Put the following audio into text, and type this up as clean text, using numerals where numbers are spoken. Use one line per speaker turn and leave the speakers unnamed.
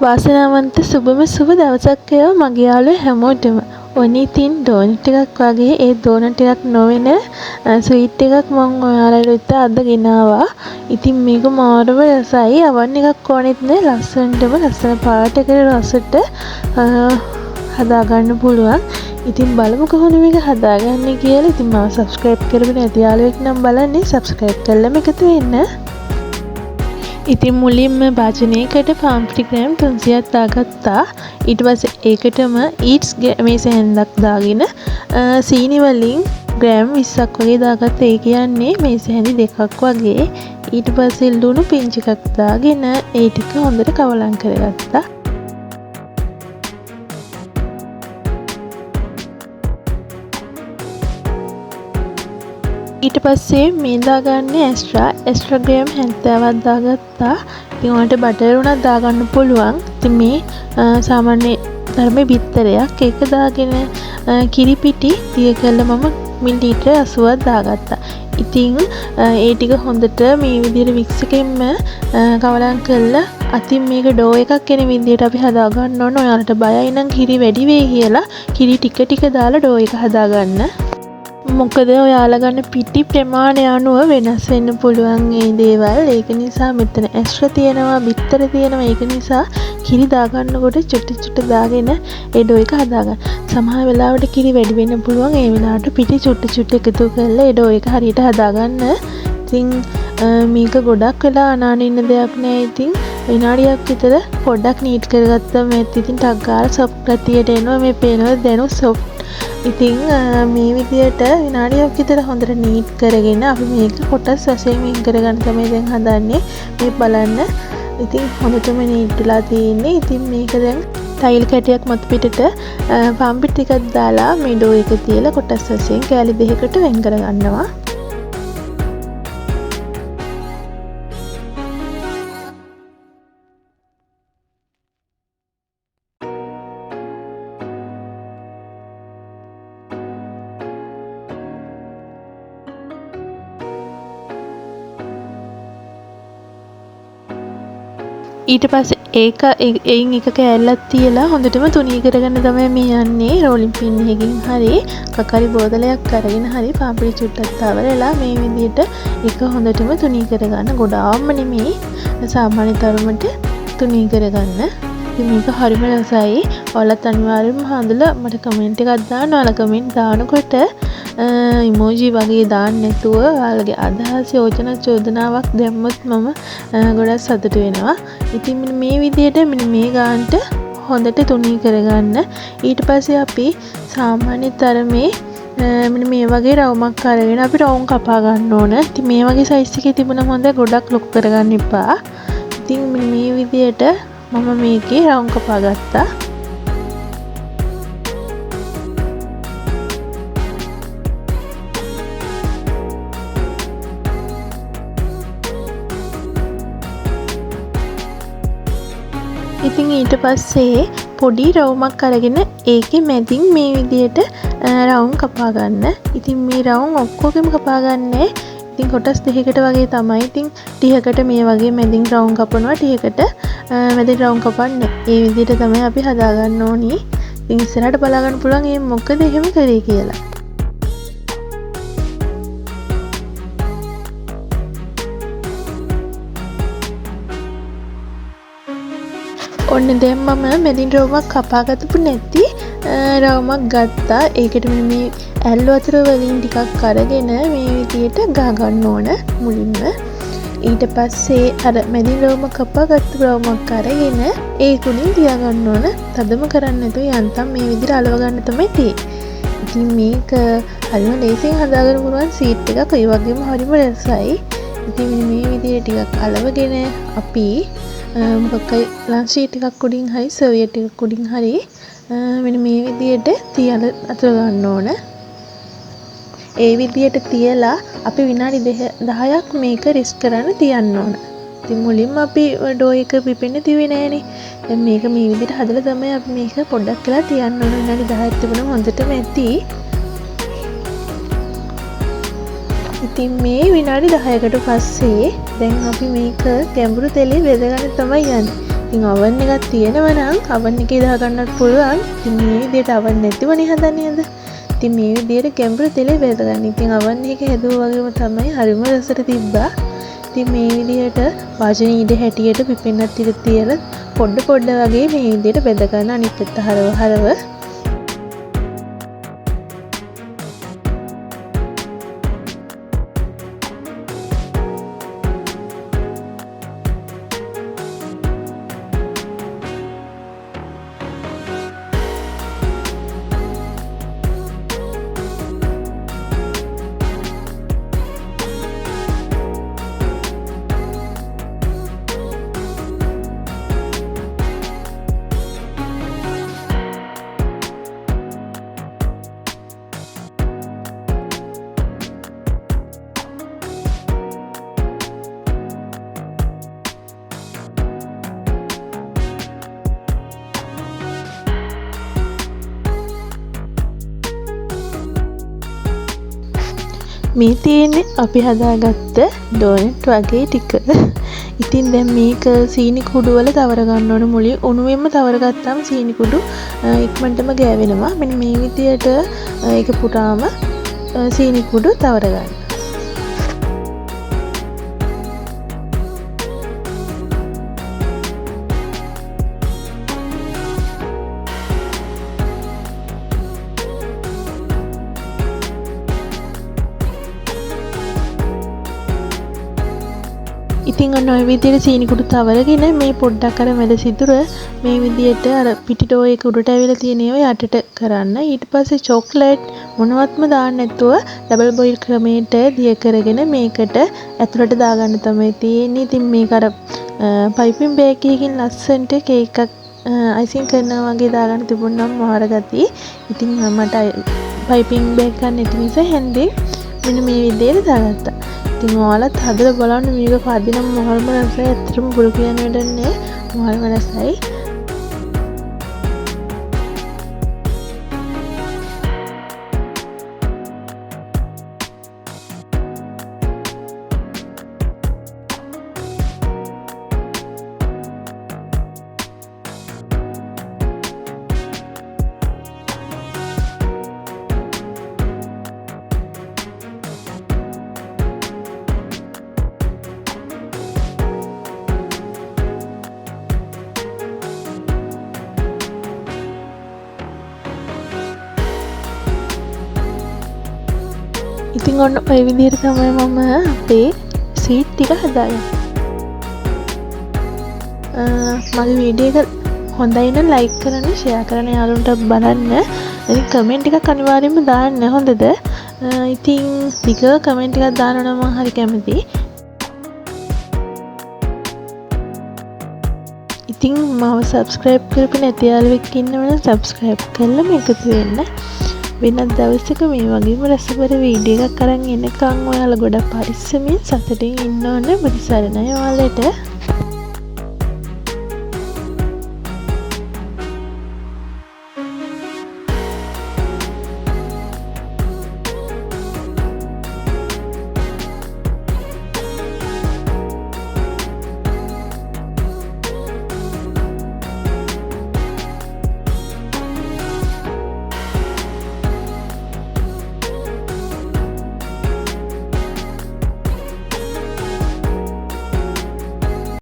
වාසනාවන්ත සුබම සුබ දවසක් වේවා මගේ යාළුවෝ හැමෝටම. ඔන්න ඉතින් ඩෝනට් ටිකක් වගේ ඒ ඩෝනට් ටිකක් නොවන ස්වීට් එකක් මම ඔයාලට අද ගෙනාවා. ඉතින් මේක මාරම රසයි. අවන් එකක් ඕනෙත් නෑ. ලස්සනටම ලස්සන පාටකට රසට හදාගන්න පුළුවන්. ඉතින් බලමු කොහොමද මේක හදාගන්නේ කියලා. ඉතින් මම subscribe කරගෙන නැති යාළුවෙක් නම් බලන්නේ subscribe කරලා මේකතු වෙන්න. ඉතින් මුලින්ම භාජනයකට පාම්ප්ටි ග්‍රෑම් 300ක් දාගත්තා. ඊට පස්සේ ඒකටම ඊට්ස් මේස හැන්දක් දාගෙන සීනි වලින් ග්‍රෑම් 20ක් වගේ දාගත්තා. ඒ කියන්නේ මේස හැඳි දෙකක් වගේ. ඊට පස්සේ ලුණු පිංචි එකක් දාගෙන ඒ ටික හොඳට කවලම් කරගත්තා. ඊට පස්සේ මේ දාගන්නේ එක්ස්ට්‍රා ග්‍රෑම් 70ක් දාගත්තා. ඉතින් ඔයාලට බටර් උනත් දාගන්න පුළුවන්. ඉතින් මේ සාමාන්‍ය ධර්මයේ බිත්තරයක් ඒක දාගෙන කිරි පිටි තිය කරලා මම මිලිලීටර 80ක් දාගත්තා. ඉතින් ඒ ටික හොඳට මේ විදිහට මික්ස් එකෙන්ම කවලම් කරලා අතින් මේක ඩෝ එකක් එන විදිහට අපි හදා ගන්න ඕන. ඔයාලට බයයි නම් කිරි වැඩි වෙයි කියලා කිරි ටික ටික දාලා ඩෝ එක හදාගන්න. මොකද ඔයාලා ගන්න පිටි ප්‍රමාණය අනුව වෙනස් වෙන්න පුළුවන් මේ දේවල්. ඒක නිසා මෙතන එක්ස්ට්‍රා තියෙනවා, බිත්තර තියෙනවා. ඒක නිසා කිරි දාගන්නකොට චුටි චුටි දාගෙන ඒ ඩෝ එක හදාගන්න. සමහර වෙලාවට කිරි වැඩි වෙන්න පුළුවන්. ඒ වෙලාවට පිටි චුටි චුටි එකතු කරලා ඒ ඩෝ එක හරියට හදාගන්න. ඉතින් මේක ගොඩක් වෙලා අනාන ඉන්න දෙයක් නෑ. ඉතින් විනාඩියක් විතර පොඩ්ඩක් නීට් කරගත්තම ඉතින් ටක් ගාලා සොෆ්ට් ගතියට එනවා. මේ පේනවා දැනු සොෆ්ට්. ඉතින් මේ විදියට විනාඩියක් විතර හොඳට නීට් කරගෙන අපි මේක කොටස් වශයෙන් වෙන් කරගන්න තමයි දැන් හදන්නේ. මේ බලන්න. ඉතින් හොඳටම නීට් වෙලා තියෙන්නේ. ඉතින් මේක දැන් ටයිල් කැටයක් මත පිටට පම්පි ටිකක් දාලා මේ ඩෝ එක තියලා කොටස් වශයෙන් කෑලි දෙකකට වෙන් කරගන්නවා. ඊට පස්සේ ඒක එයින් එක කෑල්ලක් තියලා හොඳටම තුනී කරගන්න තමයි මේ යන්නේ. රෝලින් පින් එකකින් හරි කකරි බෝතලයක් අරගෙන හරි පාපඩි චුට්ටක් තවරලා මේ විදිහට එක හොඳටම තුනී කරගන්න. ගොඩාක්ම නෙමෙයි සාමාන්‍ය තරමට තුනී කරගන්න. ඉතින් මේක හරිම රසයි. ඔයාලත් අනිවාර්යෙන්ම හඳලා මට කමෙන්ට් එකක් දාන්න. ඔයාලා කමෙන්ට් දානකොට ඉමෝජි වගේ දාන්න නැතුව ඔයාලගේ අදහස් යෝජනා චෝදනාවක් දැම්මොත් මම ගොඩක් සතුටු වෙනවා. ඉතින් මේ විදිහට මේ ගානට හොඳට තුනී කරගන්න. ඊට පස්සේ අපි සාමාන්‍ය තරමේ මෙන්න මේ වගේ රවුමක් අරගෙන අපි රවුම් කපා ගන්න ඕන. ඉතින් මේ වගේ සයිස් එකේ තිබුණම හොඳ ගොඩක් ලොකු කරගන්න එපා. ඉතින් මේ විදිහට මම මේකේ රවුම් කපා ගත්තා. ඉතින් ඊට පස්සේ පොඩි රවුමක් අරගෙන ඒකේ මැදින් මේ විදිහට රවුම් කපා ගන්න. ඉතින් මේ රවුම් ඔක්කොගෙම කපා ගන්නෑ. ඉතින් කොටස් දෙකකට වගේ තමයි. ඉතින් 30කට මේ වගේ මැදින් රවුම් කපනවා, 30කට මැදින් රවුම් කපන්නේ. මේ විදිහට තමයි අපි හදා ගන්න ඕනි. ඉතින් ඉස්සරහට බලා ගන්න පුළුවන් මේ මොකද එහෙම කරේ කියලා. ඔන්න දැන් මම මැදින් රවුමක් කපාගත්තපු නැති රවුමක් ගත්තා. ඒකට මේ ඇල්ල වතුර වලින් ටිකක් අරගෙන මේ විදිහට ගා ගන්න ඕන මුලින්ම. ඊට පස්සේ අර මැදින් රවුම කපාගත්තු රවුමක් අරගෙන ඒකුණින් තියා ගන්න ඕන. තදම කරන්න නැතුව යන්තම් මේ විදිහට අලව ගන්න තමයි තියෙන්නේ. ඉතින් මේක හරිම ලේසියෙන් හදාගන්න පුළුවන් සීට් එකක්. ඒ වගේම හරිම රසයි. ඉතින් මේ විදිහට ටිකක් අලවගෙන අපි මොකක්යි ලන්ච් ෂීට් එකක් උඩින් හරි සර්වියට් එකක් උඩින් හරි මෙන්න මේ විදිහට තියලා අතර ගන්න ඕන. ඒ විදිහට තියලා අපි විනාඩි 10ක් මේක රෙස්ට් කරන්න තියන්න ඕන. ඉතින් මුලින්ම අපි ඩෝ එක පිපෙන්න තියුවේ නෑනේ. දැන් මේක මේ විදිහට හදලා තමයි අපි මේක පොඩ්ඩක් වෙලා තියන්න ඕන. විනාඩි 10ක් තිබුණම හොඳටම ඇති. ඉතින් මේ විනාඩි 10කට පස්සේ දැන් අපි මේක ගැඹුරු තෙලේ බෙදගන්න තමයි යන්නේ. ඉතින් oven එකක් තියෙනවා නම් oven එකේ දාගන්නත් පුළුවන්. ඉතින් මේ විදිහට oven නැතිවනේ හදන්නේ නේද? ඉතින් මේ විදිහට ගැඹුරු තෙලේ බෙදගන්න. ඉතින් oven එකේ හැදුවා වගේම තමයි හරිම රසට තිබ්බා. ඉතින් මේ විදිහට වාජනේ ඉඩ හැටියට පිපෙන්නත් ඉඩ තියලා පොඩ වගේ මේ විදිහට බෙදගන්න අනිත් පැත්ත හරව. මේ තියෙන්නේ අපි හදාගත්ත ඩෝනට් වගේ ටික. ඉතින් දැන් මේක සීනි කුඩු වල තවර ගන්න ඕන. මුලින් උණුවෙන්ම තවර ගත්තාම සීනි කුඩු ඉක්මනටම ගෑවෙනවා. මෙන්න මේ විදියට ඒක පුරාම සීනි කුඩු තවර ගන්න. ඉතින් ඔන්න ඔය විදිහට සීනි කුඩු තවරගෙන මේ පොඩ්ඩක් අර මැද සිදුර මේ විදිහට අර පිටි ඩෝ එක උඩට ඇවිල්ලා තියෙන ඒවා යටට කරන්න. ඊට පස්සේ චොක්ලට් මොනවත්ම දාන්න නැතුව ඩබල් බොයිල් ක්‍රමයට දිය කරගෙන මේකට ඇතුළට දාගන්න තමයි තියෙන්නේ. ඉතින් මේක අර පයිපින් බෑග් එකකින් ලස්සනට කේක් එකක් අයිසිං කරනවා වගේ දාගන්න තිබුණා නම් මාර ගතිය. ඉතින් මට පයිපින් බෑග් ගන්න නැති නිසා හැන්දේ මෙන්න මේ විදිහට දාගත්තා. ඉතින් ඔයාලත් හදලා බලන්න මේක පදිනම් මොහොල්ම රසයි. ඇත්තටම බුරු කියන වැඩන්නේ මොහොල්ම රසයි. ඉතින් ඔන්න ඔය විදිහට තමයි මම අපේ ස්වීට් ටික හදාගන්නේ. මගේ වීඩියෝ එක හොඳයි නම් ලයික් කරන්න, ෂෙයා කරන්න, යාළුවන්ට බලන්න. ඉතින් කමෙන්ට් එකක් අනිවාර්යයෙන්ම දාන්න හොඳද? ඉතින් ටික කමෙන්ට් එකක් දාන්න නම් මම හරි කැමතියි. ඉතින් මාව subscribe කරපු නැති යාළුවෙක් ඉන්නවනම් subscribe කරලා මේකතු වෙන්න. වෙනත් දවසක මේ වගේම රසබර වීඩියෝ එකක් අරන් එනකන් ඔයාලා ගොඩක් පරිස්සමින් සතුටින් ඉන්න ඕනේ. බුදු සරණයි ඔයාලට.